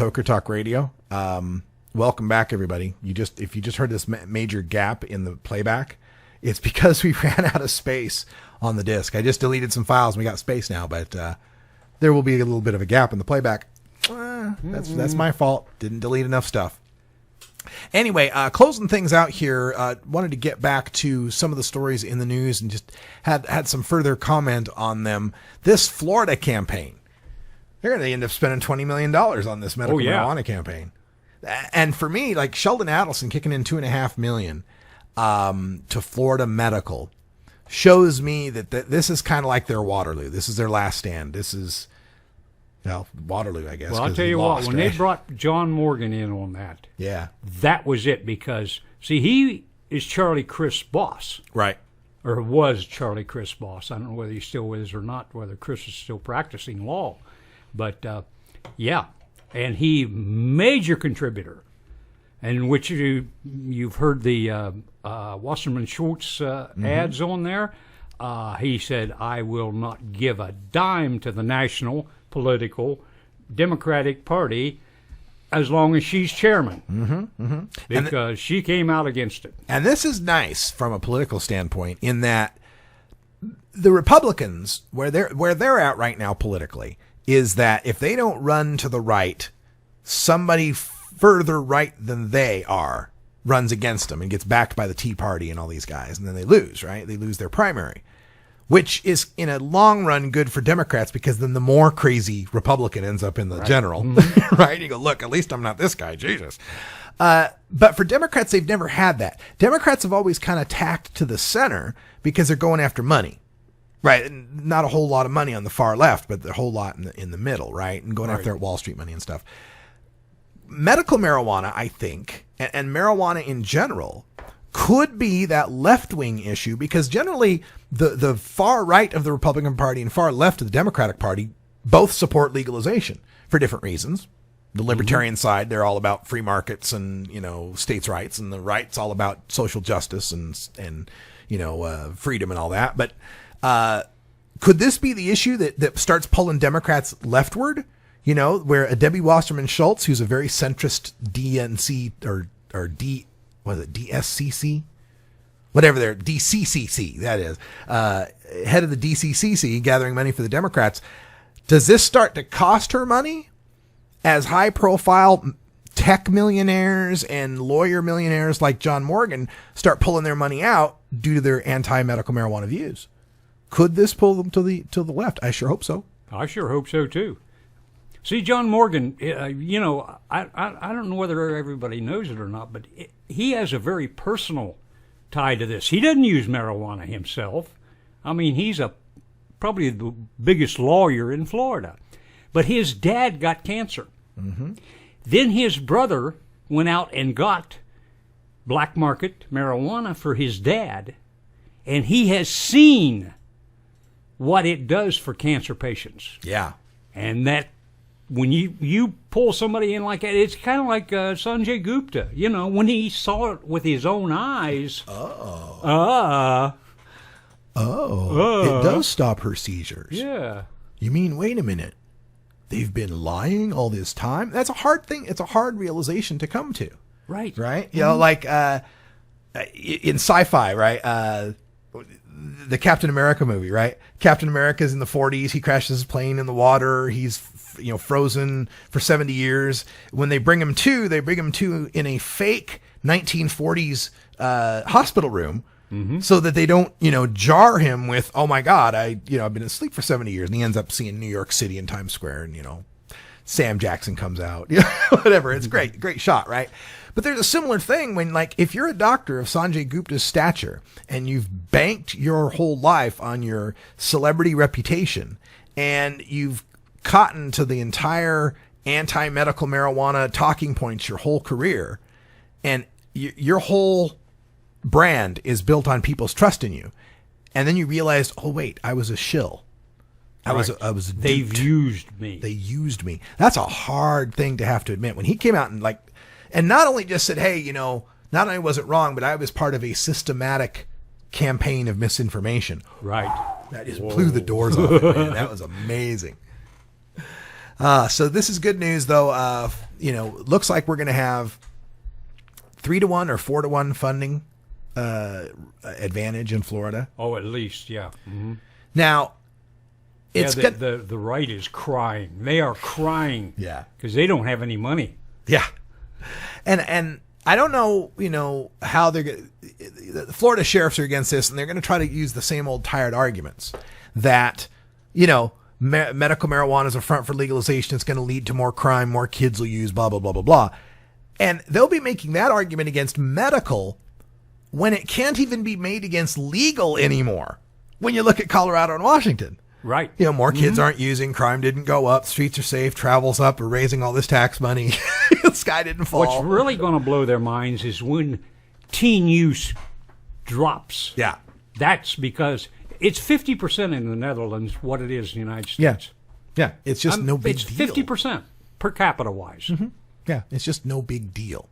Toker Talk Radio. Welcome back, everybody. If you just heard this major gap in the playback, it's because we ran out of space on the disc. I just deleted some files and we got space now, but there will be a little bit of a gap in the playback. That's my fault. Didn't delete enough stuff. Anyway, closing things out here, wanted to get back to some of the stories in the news and just had some further comment on them. This Florida campaign, they're going to end up spending $20 million on this medical marijuana campaign. And for me, like Sheldon Adelson kicking in $2.5 million to Florida Medical shows me that this is kind of like their Waterloo. This is their last stand. This is, well, Waterloo, I guess. Well, I'll tell you what, when they brought John Morgan in on that, that was it. Because, see, he is Charlie Crist's boss. Right. Or was Charlie Crist's boss. I don't know whether he still is or not, whether Chris is still practicing law. But, yeah, and he, major contributor, in which you've heard the Wasserman Schultz ads on there. He said, I will not give a dime to the national political Democratic Party as long as she's chairman, because she came out against it. And this is nice from a political standpoint in that the Republicans, where they're at right now politically, is that if they don't run to the right, somebody further right than they are runs against them and gets backed by the Tea Party and all these guys, and then they lose, right? They lose their primary, which is in a long run good for Democrats, because then the more crazy Republican ends up in the general, right? You go, look, at least I'm not this guy, Jesus. But for Democrats, they've never had that. Democrats have always kind of tacked to the center because they're going after money, right? Not a whole lot of money on the far left, but a whole lot in the middle, right? And going after Wall Street money and stuff. Medical marijuana, I think, and marijuana in general, could be that left-wing issue, because generally the far right of the Republican Party and far left of the Democratic Party both support legalization for different reasons. The libertarian side, they're all about free markets and, states' rights, and the right's all about social justice and freedom and all that. But could this be the issue that starts pulling Democrats leftward? Where a Debbie Wasserman Schultz, who's a very centrist DNC or DSCC? Whatever they're, DCCC, that is, head of the DCCC, gathering money for the Democrats. Does this start to cost her money as high-profile tech millionaires and lawyer millionaires like John Morgan start pulling their money out due to their anti-medical marijuana views? Could this pull them to the left? I sure hope so. I sure hope so, too. See, John Morgan, I don't know whether everybody knows it or not, but he has a very personal tie to this. He doesn't use marijuana himself. I mean, he's probably the biggest lawyer in Florida. But his dad got cancer. Then his brother went out and got black market marijuana for his dad, and he has seen what it does for cancer patients. Yeah. And that when you pull somebody in like that, it's kind of like Sanjay Gupta. When he saw it with his own eyes. It does stop her seizures. Yeah. You mean, wait a minute, they've been lying all this time? That's a hard thing. It's a hard realization to come to. Right. Right? Like in sci-fi, right? The Captain America movie, right? Captain America's in the 40s. He crashes his plane in the water. He's, frozen for 70 years. When they bring him to in a fake 1940s hospital room, so that they don't, jar him with, oh my God, I've been asleep for 70 years. And he ends up seeing New York City and Times Square, and, Sam Jackson comes out, whatever. It's great shot, right? But there's a similar thing when, if you're a doctor of Sanjay Gupta's stature and you've banked your whole life on your celebrity reputation and you've cottoned to the entire anti-medical marijuana talking points your whole career, and your whole brand is built on people's trust in you, and then you realize, oh wait, I was a shill. I was duped. They've used me. They used me. That's a hard thing to have to admit. When he came out and not only just said, hey, not only was it wrong, but I was part of a systematic campaign of misinformation. Right. That just blew the doors off it, man. That was amazing. So this is good news, though. looks like we're going to have 3-1 or 4-1 funding advantage in Florida. Oh, at least, yeah. Mm-hmm. Now, it's the right is crying. They are crying. Yeah, because they don't have any money. Yeah, and I don't know, how the Florida sheriffs are against this, and they're going to try to use the same old tired arguments that, medical marijuana is a front for legalization. It's going to lead to more crime. More kids will use blah, blah, blah, blah, blah. And they'll be making that argument against medical when it can't even be made against legal anymore. When you look at Colorado and Washington. Right. More kids aren't using, crime didn't go up, streets are safe, travel's up, we're raising all this tax money. The sky didn't fall. What's really going to blow their minds is when teen use drops. Yeah. That's because it's 50% in the Netherlands what it is in the United States. Yeah. It's just no big deal. deal. It's 50% per capita wise. Mm-hmm. Yeah. It's just no big deal.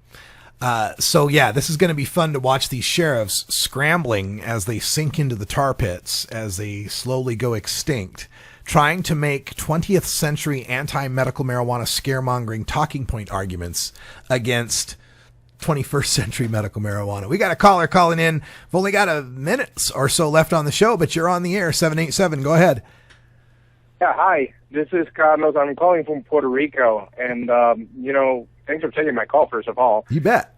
This is going to be fun to watch these sheriffs scrambling as they sink into the tar pits, as they slowly go extinct, trying to make 20th century anti-medical marijuana scaremongering talking point arguments against 21st century medical marijuana. We got a caller calling in. We've only got a minute or so left on the show, but you're on the air, 787. Go ahead. Yeah, hi. This is Carlos. I'm calling from Puerto Rico, and, thanks for taking my call, first of all. You bet.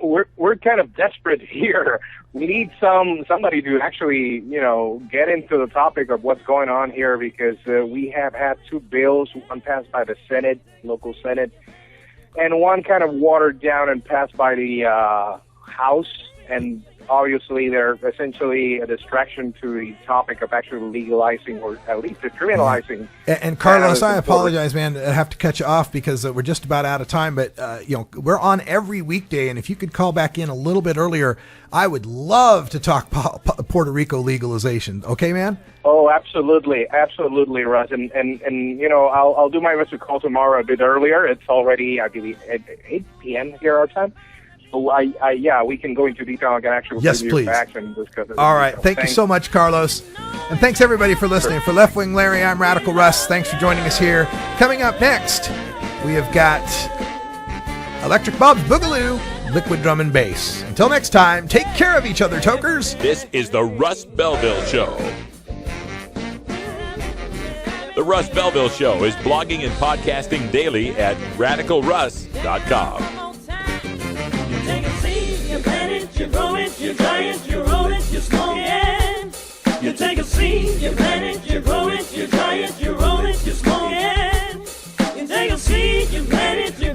We're kind of desperate here. We need somebody to actually, get into the topic of what's going on here, because we have had 2 bills, one passed by the Senate, local Senate, and one kind of watered down and passed by the House, and obviously they're essentially a distraction to the topic of actually legalizing or at least decriminalizing. And Carlos, I apologize, man. I have to cut you off because we're just about out of time. But, we're on every weekday. And if you could call back in a little bit earlier, I would love to talk Puerto Rico legalization. Okay, man? Oh, absolutely. Absolutely, Russ. And I'll do my best to call tomorrow a bit earlier. It's already, I believe, at 8 p.m. here our time. So we can go into detail. I can actually yes, give please. you facts and discuss it. All right. Thank you so much, Carlos. And thanks, everybody, for listening. For Left Wing Larry, I'm Radical Russ. Thanks for joining us here. Coming up next, we have got Electric Bob's Boogaloo, Liquid Drum and Bass. Until next time, take care of each other, tokers. This is the Russ Belville Show. The Russ Belville Show is blogging and podcasting daily at radicalruss.com. You plant it, you grow it, you dry it, you roll it, you smoke it. You take a seed, you plant it, you grow it, you dry it, you roll it, you smoke it. You take a seed, you plant it, you